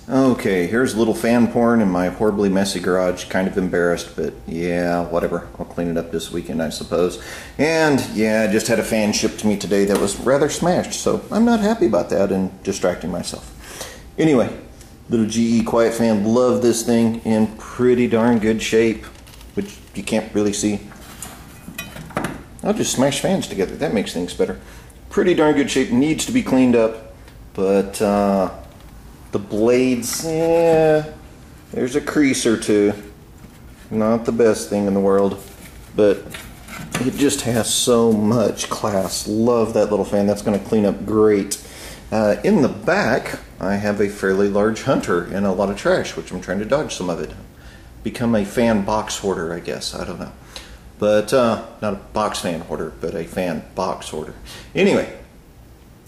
Okay, here's a little fan porn in my horribly messy garage. Kind of embarrassed, but yeah, whatever. I'll clean it up this weekend, I suppose. And yeah, I just had a fan shipped to me today that was rather smashed, so I'm not happy about that and distracting myself. Anyway, little GE quiet fan. Love this thing, in pretty darn good shape, which you can't really see. I'll just smash fans together. That makes things better. Pretty darn good shape. Needs to be cleaned up, but the blades, yeah, there's a crease or two. Not the best thing in the world, but it just has so much class. Love that little fan. That's going to clean up great. In the back, I have a fairly large Hunter and a lot of trash, which I'm trying to dodge some of it. Become a fan box hoarder, I guess. I don't know. But, not a box fan hoarder, but a fan box hoarder. Anyway,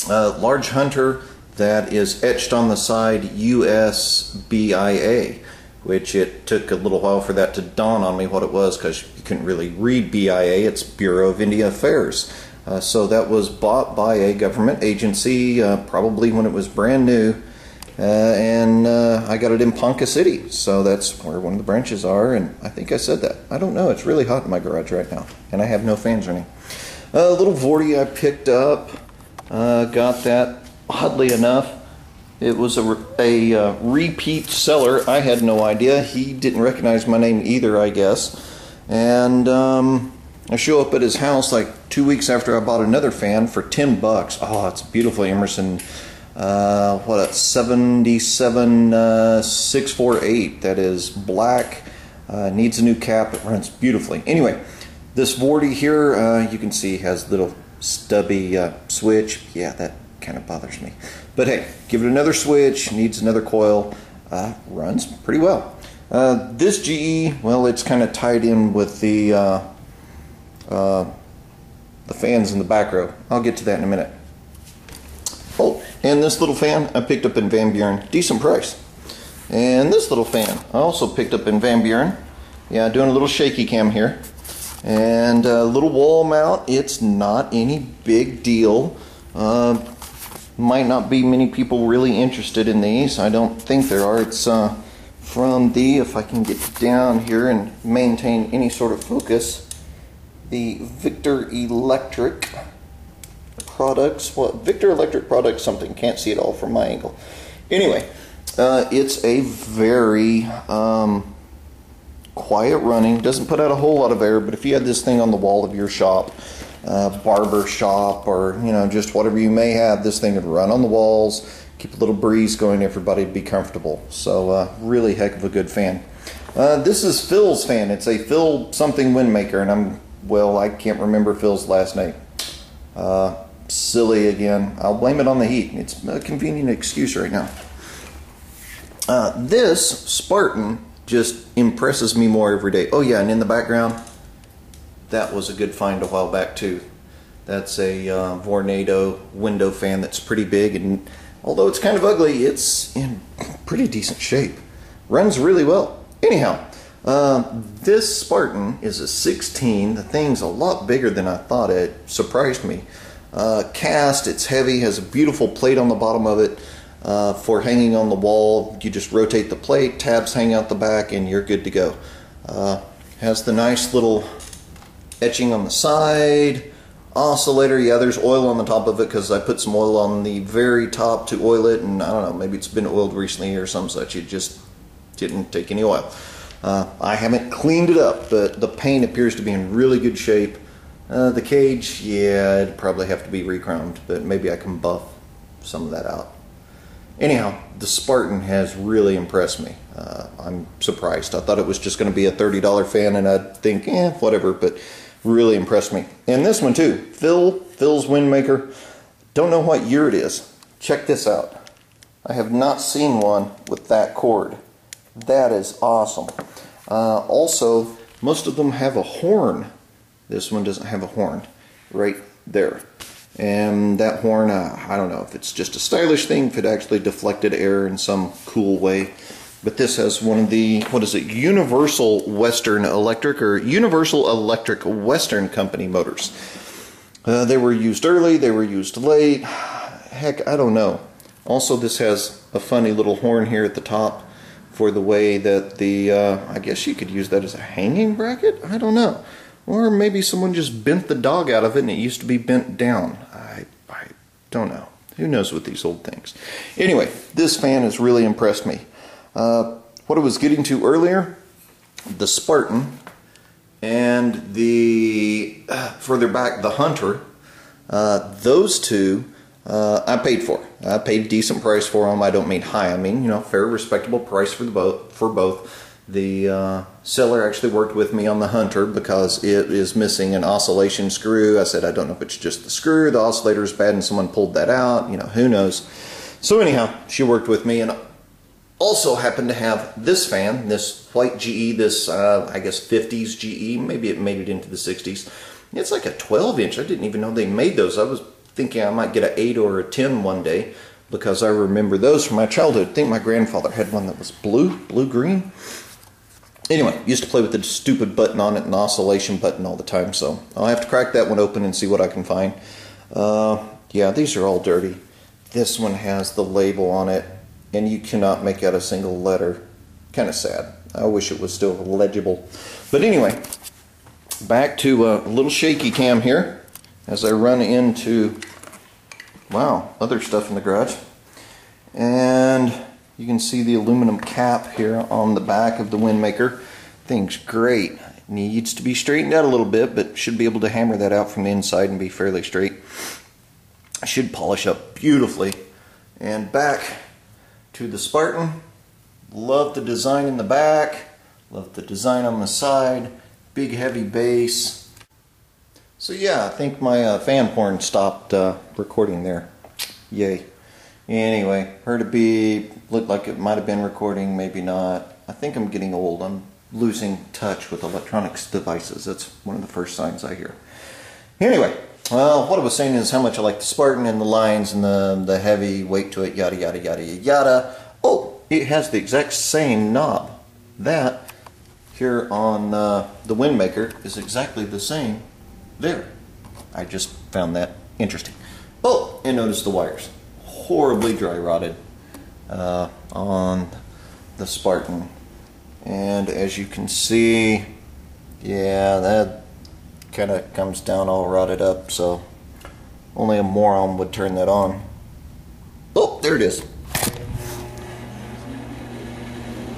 large Hunter that is etched on the side US BIA, which it took a little while for that to dawn on me what it was, because you couldn't really read BIA. It's Bureau of Indian Affairs. So that was bought by a government agency probably when it was brand new, and I got it in Ponca City, so that's where one of the branches are, and I think I said that. I don't know, it's really hot in my garage right now, and I have no fans running. A little Vorty I picked up, got that. Oddly enough, it was a repeat seller. I had no idea. He didn't recognize my name either, I guess. And I show up at his house like 2 weeks after I bought another fan for 10 bucks. Oh, it's a beautiful Emerson, what, a 77648. That is black, needs a new cap. It runs beautifully. Anyway, this Vorty here, you can see has little stubby switch. Yeah, that kind of bothers me, but hey, give it another switch, needs another coil, runs pretty well. This GE, well, it's kind of tied in with the fans in the back row. I'll get to that in a minute. Oh, and this little fan I picked up in Van Buren, decent price. And this little fan I also picked up in Van Buren. Yeah, doing a little shaky cam here, and a little wall mount. It's not any big deal. Might not be many people really interested in these. I don't think there are. It's from the, if I can get down here and maintain any sort of focus, the Victor Electric products. What? Victor Electric products something. Can't see it all from my angle. Anyway, it's a very quiet running. Doesn't put out a whole lot of air, but if you had this thing on the wall of your shop, barber shop, or just whatever you may have, this thing would run on the walls, keep a little breeze going, everybody would be comfortable. So really heck of a good fan. This is Phil's fan. It's a Phil something Windmaker, and I can't remember Phil's last name. Silly again. I'll blame it on the heat. It's a convenient excuse right now. This Spartan just impresses me more every day. Oh yeah, and in the background, that was a good find a while back too. That's a Vornado window fan that's pretty big, and although it's kind of ugly, it's in pretty decent shape. Runs really well. Anyhow, this Spartan is a 16. The thing's a lot bigger than I thought. It surprised me. Cast, it's heavy, has a beautiful plate on the bottom of it for hanging on the wall. You just rotate the plate, tabs hang out the back, and you're good to go. Has the nice little etching on the side, oscillator. Yeah, there's oil on the top of it because I put some oil on the very top to oil it, and I don't know, maybe it's been oiled recently or some such. It just didn't take any oil. I haven't cleaned it up, but the paint appears to be in really good shape. The cage, yeah, it'd probably have to be re-chromed, but maybe I can buff some of that out. Anyhow, the Spartan has really impressed me. I'm surprised. I thought it was just going to be a $30 fan, and I'd think, whatever, but really impressed me. And this one too, Phil's Windmaker. Don't know what year it is. Check this out. I have not seen one with that cord. That is awesome. Also, most of them have a horn. This one doesn't have a horn right there. And that horn, I don't know if it's just a stylish thing, if it actually deflected air in some cool way. But this has one of the, what is it, Universal Western Electric, or Universal Electric Western Company motors. They were used early, they were used late. Heck, I don't know. Also, this has a funny little horn here at the top for the way that the, I guess you could use that as a hanging bracket? I don't know. Or maybe someone just bent the dog out of it and it used to be bent down. I don't know. Who knows with these old things? Anyway, this fan has really impressed me. What I was getting to earlier, the Spartan and the, further back, the Hunter, those two I paid for. I paid a decent price for them. I don't mean high. I mean, you know, fair, respectable price for both. The seller actually worked with me on the Hunter because it is missing an oscillation screw. I said, I don't know if it's just the screw, the oscillator is bad and someone pulled that out, you know, who knows. So anyhow, she worked with me, and also happened to have this fan, this white GE, this I guess 50s GE, maybe it made it into the 60s. It's like a 12-inch. I didn't even know they made those. I was thinking I might get an 8 or a 10 one day because I remember those from my childhood. I think my grandfather had one that was blue-green. Anyway, used to play with the stupid button on it, an oscillation button all the time, so I'll have to crack that one open and see what I can find. Yeah, these are all dirty. This one has the label on it, and you cannot make out a single letter. Kind of sad. I wish it was still legible. But anyway, back to a little shaky cam here as I run into, wow, other stuff in the garage. And you can see the aluminum cap here on the back of the Windmaker. Thing's great. Needs to be straightened out a little bit, but should be able to hammer that out from the inside and be fairly straight. I should polish up beautifully. And back to the Spartan. Love the design in the back. Love the design on the side. Big heavy base. So yeah, I think my fan porn stopped recording there. Yay. Anyway, heard it looked like it might have been recording, maybe not. I think I'm getting old. I'm losing touch with electronics devices. That's one of the first signs I hear. Anyway, well, what I was saying is how much I like the Spartan and the lines and the heavy weight to it, yada yada yada yada. Oh, it has the exact same knob. That here on the Windmaker is exactly the same there. I just found that interesting. Oh, and notice the wires. Horribly dry rotted on the Spartan. And as you can see, yeah, that kind of comes down all rotted up, so only a moron would turn that on. Oh, there it is.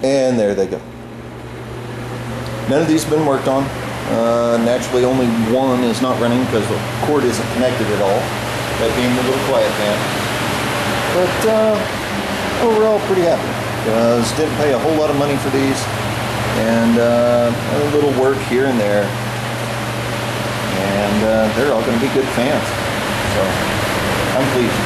And there they go. None of these have been worked on. Naturally, only one is not running because the cord isn't connected at all. That being the little quiet fan. But overall, pretty happy. Because didn't pay a whole lot of money for these, and a little work here and there. And they're all going to be good fans. So I'm pleased.